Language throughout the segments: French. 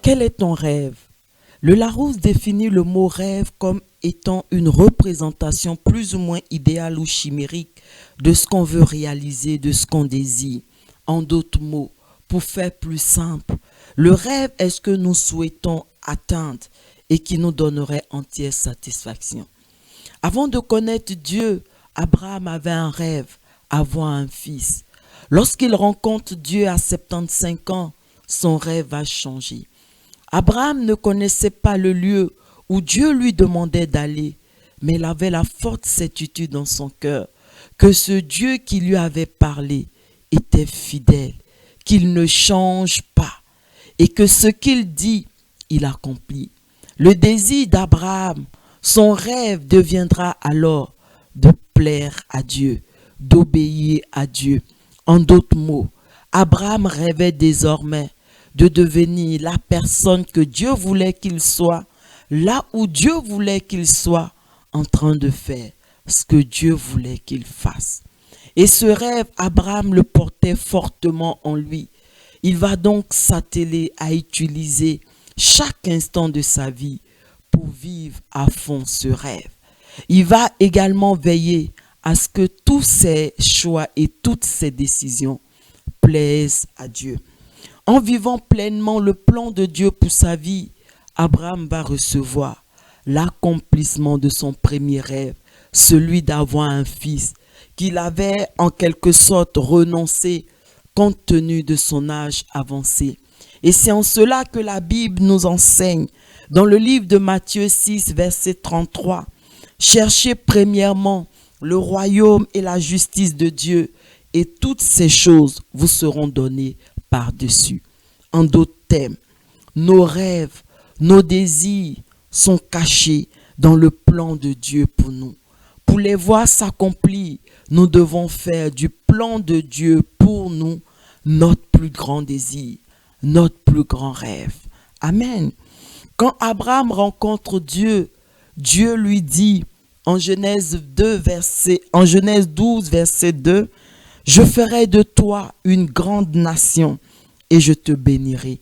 Quel est ton rêve? Le Larousse définit le mot rêve comme étant une représentation plus ou moins idéale ou chimérique de ce qu'on veut réaliser, de ce qu'on désire. En d'autres mots, pour faire plus simple, le rêve est ce que nous souhaitons atteindre et qui nous donnerait entière satisfaction. Avant de connaître Dieu, Abraham avait un rêve, avoir un fils. Lorsqu'il rencontre Dieu à 75 ans, son rêve va changer. Abraham ne connaissait pas le lieu où Dieu lui demandait d'aller, mais il avait la forte certitude dans son cœur que ce Dieu qui lui avait parlé était fidèle, qu'il ne change pas et que ce qu'il dit, il accomplit. Le désir d'Abraham, son rêve deviendra alors de plaire à Dieu, d'obéir à Dieu. En d'autres mots, Abraham rêvait désormais de devenir la personne que Dieu voulait qu'il soit, là où Dieu voulait qu'il soit, en train de faire ce que Dieu voulait qu'il fasse. Et ce rêve, Abraham le portait fortement en lui. Il va donc s'atteler à utiliser chaque instant de sa vie pour vivre à fond ce rêve. Il va également veiller à ce que tous ses choix et toutes ses décisions plaisent à Dieu. En vivant pleinement le plan de Dieu pour sa vie, Abraham va recevoir l'accomplissement de son premier rêve, celui d'avoir un fils qu'il avait en quelque sorte renoncé compte tenu de son âge avancé. Et c'est en cela que la Bible nous enseigne dans le livre de Matthieu 6, verset 33. Cherchez premièrement le royaume et la justice de Dieu, et toutes ces choses vous seront données par-dessus. En d'autres termes, nos rêves, nos désirs sont cachés dans le plan de Dieu pour nous. Pour les voir s'accomplir, nous devons faire du plan de Dieu pour nous notre plus grand désir, notre plus grand rêve. Amen. Quand Abraham rencontre Dieu, Dieu lui dit en Genèse 12, verset 2, « Je ferai de toi une grande nation et je te bénirai. »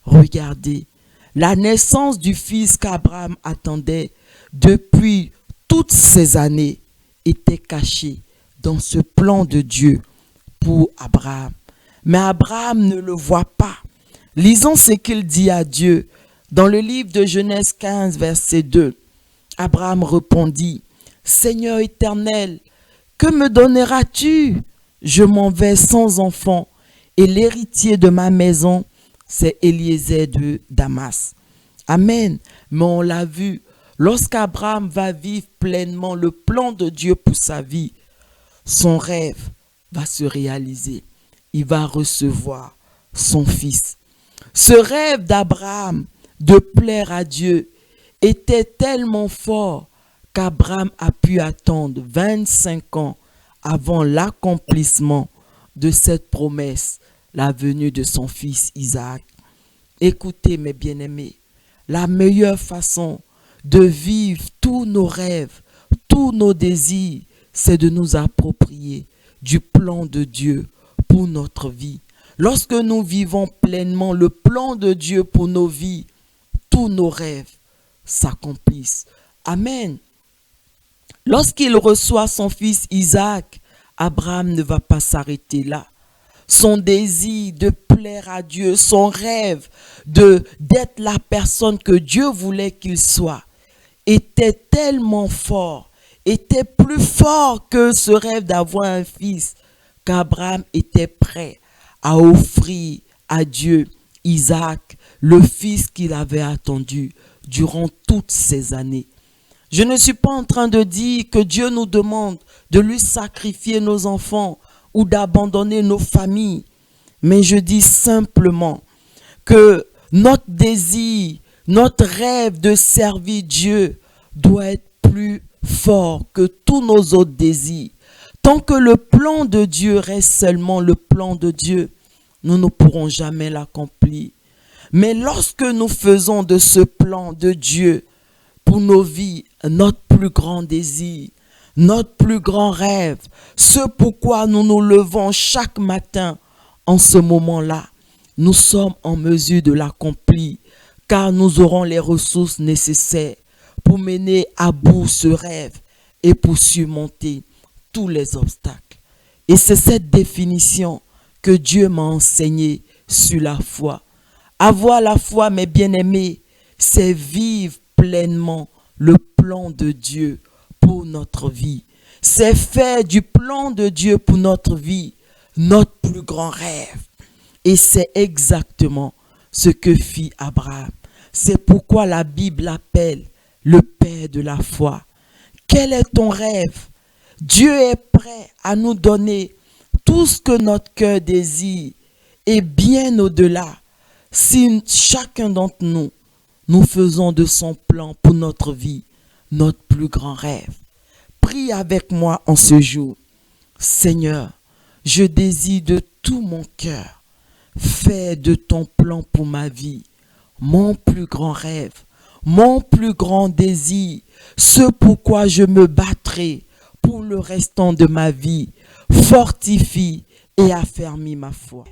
Regardez, la naissance du fils qu'Abraham attendait depuis toutes ces années était cachée dans ce plan de Dieu pour Abraham. Mais Abraham ne le voit pas. Lisons ce qu'il dit à Dieu dans le livre de Genèse 15, verset 2. Abraham répondit, « Seigneur éternel, que me donneras-tu? Je m'en vais sans enfant, et l'héritier de ma maison, c'est Eliezer de Damas. » Amen. Mais on l'a vu, lorsqu'Abraham va vivre pleinement le plan de Dieu pour sa vie, son rêve va se réaliser. Il va recevoir son fils. Ce rêve d'Abraham de plaire à Dieu était tellement fort qu'Abraham a pu attendre 25 ans avant l'accomplissement de cette promesse, la venue de son fils Isaac. Écoutez mes bien-aimés, la meilleure façon de vivre tous nos rêves, tous nos désirs, c'est de nous approprier du plan de Dieu pour notre vie. Lorsque nous vivons pleinement le plan de Dieu pour nos vies, tous nos rêves s'accomplissent. Amen. Lorsqu'il reçoit son fils Isaac, Abraham ne va pas s'arrêter là. Son désir de plaire à Dieu, son rêve d'être la personne que Dieu voulait qu'il soit, était tellement fort, était plus fort que ce rêve d'avoir un fils, qu'Abraham était prêt à offrir à Dieu Isaac, le fils qu'il avait attendu durant toutes ces années. Je ne suis pas en train de dire que Dieu nous demande de lui sacrifier nos enfants ou d'abandonner nos familles, mais je dis simplement que notre désir, notre rêve de servir Dieu doit être plus fort que tous nos autres désirs. Tant que le plan de Dieu reste seulement le plan de Dieu, nous ne pourrons jamais l'accomplir. Mais lorsque nous faisons de ce plan de Dieu pour nos vies notre plus grand désir, notre plus grand rêve, ce pourquoi nous nous levons chaque matin, en ce moment-là, nous sommes en mesure de l'accomplir car nous aurons les ressources nécessaires pour mener à bout ce rêve et pour surmonter tous les obstacles. Et c'est cette définition que Dieu m'a enseignée sur la foi. Avoir la foi, mes bien-aimés, c'est vivre pleinement le plan de Dieu pour notre vie. C'est faire du plan de Dieu pour notre vie notre plus grand rêve. Et c'est exactement ce que fit Abraham. C'est pourquoi la Bible l'appelle le père de la foi. Quel est ton rêve? Dieu est prêt à nous donner tout ce que notre cœur désire et bien au-delà. Si chacun d'entre nous, nous faisons de son plan pour notre vie notre plus grand rêve. Prie avec moi en ce jour. Seigneur, je désire de tout mon cœur faire de ton plan pour ma vie mon plus grand rêve, mon plus grand désir, ce pourquoi je me battrai pour le restant de ma vie. Fortifie et affermis ma foi.